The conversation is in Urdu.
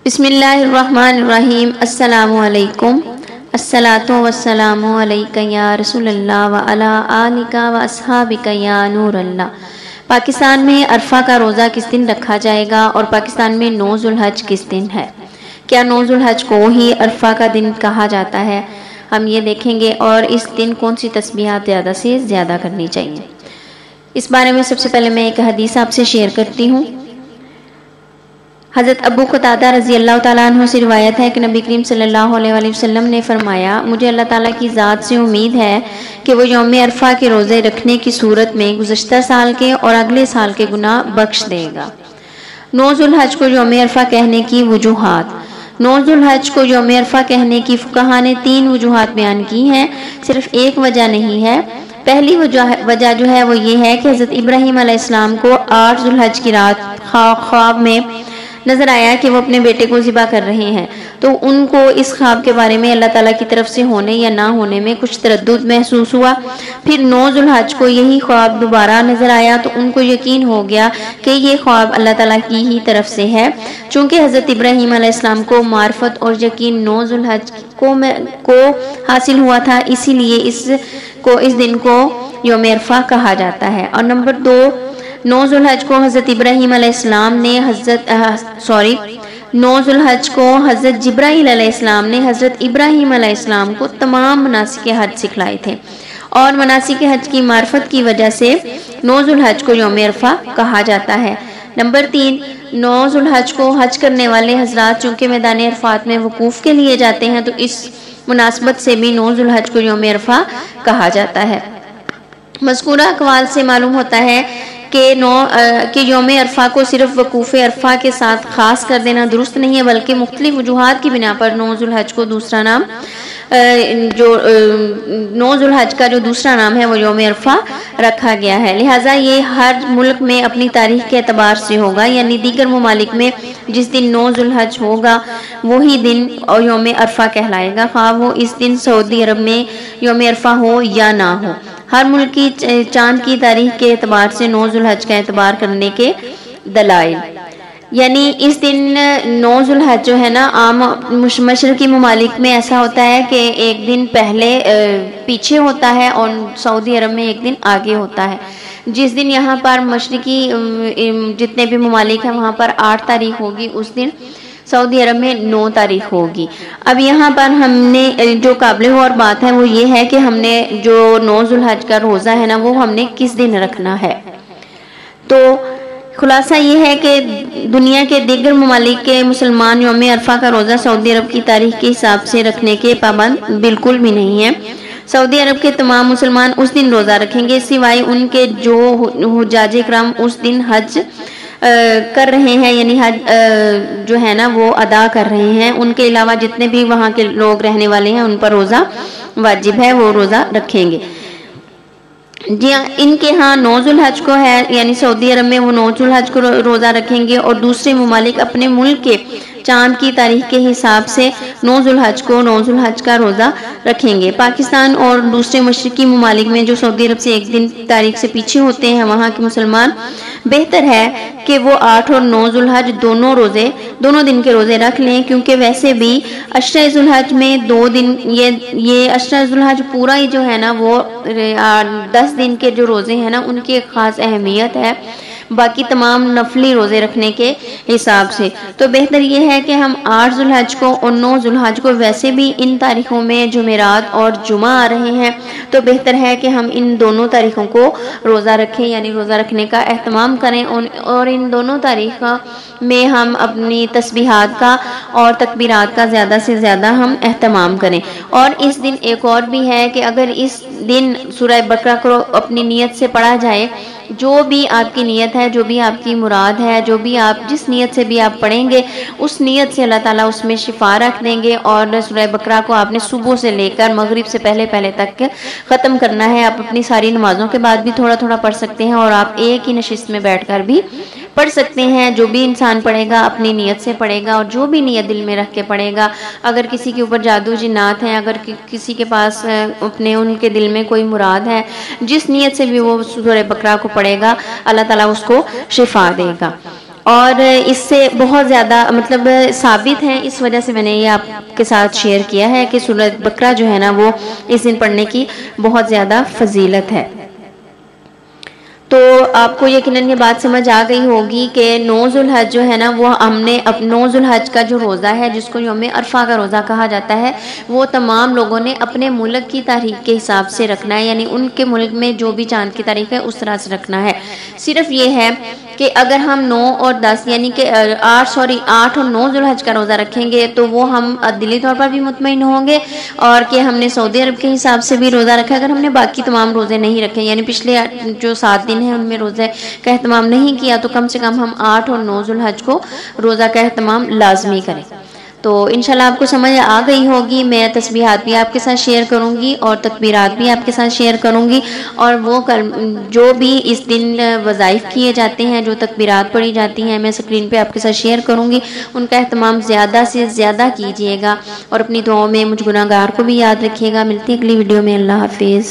بسم اللہ الرحمن الرحیم۔ السلام علیکم۔ الصلاۃ والسلام علیک یا رسول اللہ وعلی آلک واصحابک یا نور اللہ۔ پاکستان میں عرفہ کا روزہ کس دن رکھا جائے گا اور پاکستان میں 9 ذوالحج کس دن ہے؟ کیا 9 ذوالحج کو ہی عرفہ کا دن کہا جاتا ہے؟ ہم یہ دیکھیں گے، اور اس دن کون سی تسبیحات زیادہ سے زیادہ کرنی چاہیے، اس بارے میں سب سے پہلے میں ایک حدیث آپ سے شیئر کرتی ہوں۔ حضرت ابو قتادہ رضی اللہ تعالیٰ عنہ سے روایت ہے کہ نبی کریم صلی اللہ علیہ وآلہ وسلم نے فرمایا، مجھے اللہ تعالیٰ کی ذات سے امید ہے کہ وہ یوم عرفہ کے روزے رکھنے کی صورت میں گزشتہ سال کے اور اگلے سال کے گناہ بخش دے گا۔ 9 ذوالحج کو یوم عرفہ کہنے کی وجوہات۔ 9 ذوالحج کو یوم عرفہ کہنے کی فقہا نے 3 وجوہات بیان کی ہیں، صرف ایک وجہ نہیں ہے۔ پہلی وجہ جو ہے وہ یہ ہے کہ حضرت ابراہیم علیہ السلام کو 8 ذوالحج کی رات خواب میں نظر آیا کہ وہ اپنے بیٹے کو ذبح کر رہے ہیں، تو ان کو اس خواب کے بارے میں اللہ تعالیٰ کی طرف سے ہونے یا نہ ہونے میں کچھ تردد محسوس ہوا۔ پھر 9 ذوالحج کو یہی خواب دوبارہ نظر آیا تو ان کو یقین ہو گیا کہ یہ خواب اللہ تعالیٰ کی ہی طرف سے ہے۔ چونکہ حضرت ابراہیم علیہ السلام کو معرفت اور یقین 9 ذوالحج کو حاصل ہوا تھا، اسی لیے اس دن کو یوم عرفہ کہا جاتا ہے۔ اور نمبر 2، 9 ذوالحج کو حضرت ابراہیم علیہ السلام نے 9 ذوالحج کو حضرت جبرائیل علیہ السلام نے حضرت ابراہیم علیہ السلام کو تمام مناسک حج سکھلائے تھے، اور مناسک حج کی معرفت کی وجہ سے 9 ذوالحج کو یوم عرفہ کہا جاتا ہے۔ نمبر 3، 9 ذوالحج کو حج کرنے والے حضرات چونکہ میدان عرفات میں وقوف کے لیے جاتے ہیں، تو اس مناسبت سے بھی 9 ذوالحج کو یوم عرفہ کہا جاتا ہے۔ مذکورہ اقوال سے معلوم ہوتا ہے کہ یوم عرفہ کو صرف وقوف عرفہ کے ساتھ خاص کر دینا درست نہیں ہے، بلکہ مختلف وجوہات کی بنا پر 9 ذوالحج کو دوسرا نام 9 ذوالحج کا جو دوسرا نام ہے وہ یوم عرفہ رکھا گیا ہے۔ لہٰذا یہ ہر ملک میں اپنی تاریخ کے اعتبار سے ہوگا، یعنی دیگر ممالک میں جس دن 9 ذوالحج ہوگا وہی دن یوم عرفہ کہلائے گا، خواہ وہ اس دن سعودی عرب میں یوم عرفہ ہو یا نہ ہو۔ ہر ملک کی چاند کی تاریخ کے اعتبار سے 9 ذوالحج کا اعتبار کرنے کے دلائل، یعنی اس دن 9 ذوالحج جو ہے نا، عام مشرقی ممالک میں ایسا ہوتا ہے کہ ایک دن پہلے پیچھے ہوتا ہے اور سعودی عرب میں ایک دن آگے ہوتا ہے۔ جس دن یہاں پر مشرقی جتنے بھی ممالک ہیں وہاں پر 8 تاریخ ہوگی، اس دن سعودی عرب میں 9 تاریخ ہوگی۔ اب یہاں پر ہم نے جو قابل غور بات ہے وہ یہ ہے کہ ہم نے جو 9 ذوالحج کا روزہ ہے نا وہ ہم نے کس دن رکھنا ہے۔ تو خلاصہ یہ ہے کہ دنیا کے دیگر ممالک کے مسلمان یوم عرفہ کا روزہ سعودی عرب کی تاریخ کے حساب سے رکھنے کے پابند بالکل بھی نہیں ہیں۔ سعودی عرب کے تمام مسلمان اس دن روزہ رکھیں گے، سوائے ان کے جو حجاج کرام اس دن حج کر رہے ہیں، یعنی حج جو ہے نا وہ ادا کر رہے ہیں، ان کے علاوہ جتنے بھی وہاں کے لوگ رہنے والے ہیں ان پر روزہ واجب ہے، وہ روزہ رکھیں گے۔ جی ہاں، ان کے ہاں 9 ذوالحج کو ہے، یعنی سعودی عرب میں وہ 9 ذوالحج کو روزہ رکھیں گے، اور دوسرے ممالک اپنے ملک کے چاند کی تاریخ کے حساب سے 9 ذوالحج کو 9 ذوالحج کا روزہ رکھیں گے۔ پاکستان اور دوسرے مشرقی ممالک میں جو سعودی عرب سے ایک دن تاریخ سے پیچھے ہوتے ہیں، وہاں کے مسلمان بہتر ہے کہ وہ 8 اور 9 ذوالحج دونوں دن کے روزے رکھ لیں، کیونکہ ویسے بھی عشرہ ذوالحج میں 2 دن یہ عشرہ ذوالحج پورا ہی جو ہے نا وہ 10 دن کے جو روزے ہیں نا ان کی ایک خاص اہمیت ہے باقی تمام نفلی روزے رکھنے کے حساب سے۔ تو بہتر یہ ہے کہ ہم 8 ذوالحج کو اور 9 ذوالحج کو، ویسے بھی ان تاریخوں میں جمعرات اور جمعہ آ رہے ہیں، تو بہتر ہے کہ ہم ان دونوں تاریخوں کو روزہ رکھیں، یعنی روزہ رکھنے کا اہتمام کریں، اور ان دونوں تاریخ میں ہم اپنی تسبیحات کا اور تکبیرات کا زیادہ سے زیادہ ہم اہتمام کریں۔ اور اس دن ایک اور بھی ہے کہ اگر اس دن سورہ بقرہ کو اپنی نیت سے پڑھا جائے، جو بھی آپ کی نیت ہے، جو بھی آپ کی مراد ہے، جو بھی آپ جس نیت سے بھی آپ پڑھیں گے، اس نیت سے اللہ تعالیٰ اس میں شفا رکھ دیں گے۔ اور سورہ بقرہ کو آپ نے صبح سے لے کر مغرب سے پہلے تک ختم کرنا ہے۔ آپ اپنی ساری نمازوں کے بعد بھی تھوڑا تھوڑا پڑھ سکتے ہیں، اور آپ ایک ہی نشست میں بیٹھ کر بھی پڑھ سکتے ہیں۔ جو بھی انسان پڑھے گا اپنی نیت سے پڑھے گا، اور جو بھی نیت دل میں رکھ کے پڑھے گا۔ اگر کسی کے اوپر جادو جنات ہیں، اگر کسی کے پاس ان کے دل میں کوئی مراد ہے، جس نیت سے بھی وہ سورہ بقرہ کو پڑھے گا اللہ تعالیٰ اس کو شفا دے گا۔ اور اس سے بہت زیادہ مطلب ثابت ہیں، اس وجہ سے میں نے یہ آپ کے ساتھ شیئر کیا ہے کہ سورۃ بقرہ جو ہے نا وہ اس دن پڑھنے کی بہت زیادہ فضیلت ہے۔ تو آپ کو یقیناً یہ بات سمجھ آ گئی ہوگی کہ 9 ذوالحج جو ہے نا وہ ہم نے 9 ذوالحج کا جو روزہ ہے جس کو یوم عرفہ کا روزہ کہا جاتا ہے، وہ تمام لوگوں نے اپنے ملک کی تاریخ کے حساب سے رکھنا ہے، یعنی ان کے ملک میں جو بھی چاند کی تاریخ ہے اس طرح سے رکھنا ہے۔ صرف یہ ہے کہ اگر ہم 9 اور 10 یعنی کہ 8 اور 9 ذوالحج کا روزہ رکھیں گے تو وہ ہم دلی طور پر بھی مطمئن ہوں گے، اور کہ ہم نے سعودی عرب کے حساب سے بھی روزہ رکھا۔ اگر ہم نے باقی تمام روزے نہیں رکھے، یعنی پچھلے جو 7 دن ہیں ان میں روزے کا اہتمام نہیں کیا، تو کم سے کم ہم 8 اور 9 ذوالحج کو روزہ کا اہتمام لازمی کریں۔ تو انشاءاللہ آپ کو سمجھ آ گئی ہوگی۔ میں تسبیحات بھی آپ کے ساتھ شیئر کروں گی اور تکبیرات بھی آپ کے ساتھ شیئر کروں گی، اور وہ جو بھی اس دن وظائف کیے جاتے ہیں، جو تکبیرات پڑھی جاتی ہیں، میں اسکرین پہ آپ کے ساتھ شیئر کروں گی۔ ان کا اہتمام زیادہ سے زیادہ کیجیے گا، اور اپنی دعاؤں میں مجھ گناہگار کو بھی یاد رکھیے گا۔ ملتے ہیں اگلی ویڈیو میں۔ اللہ حافظ۔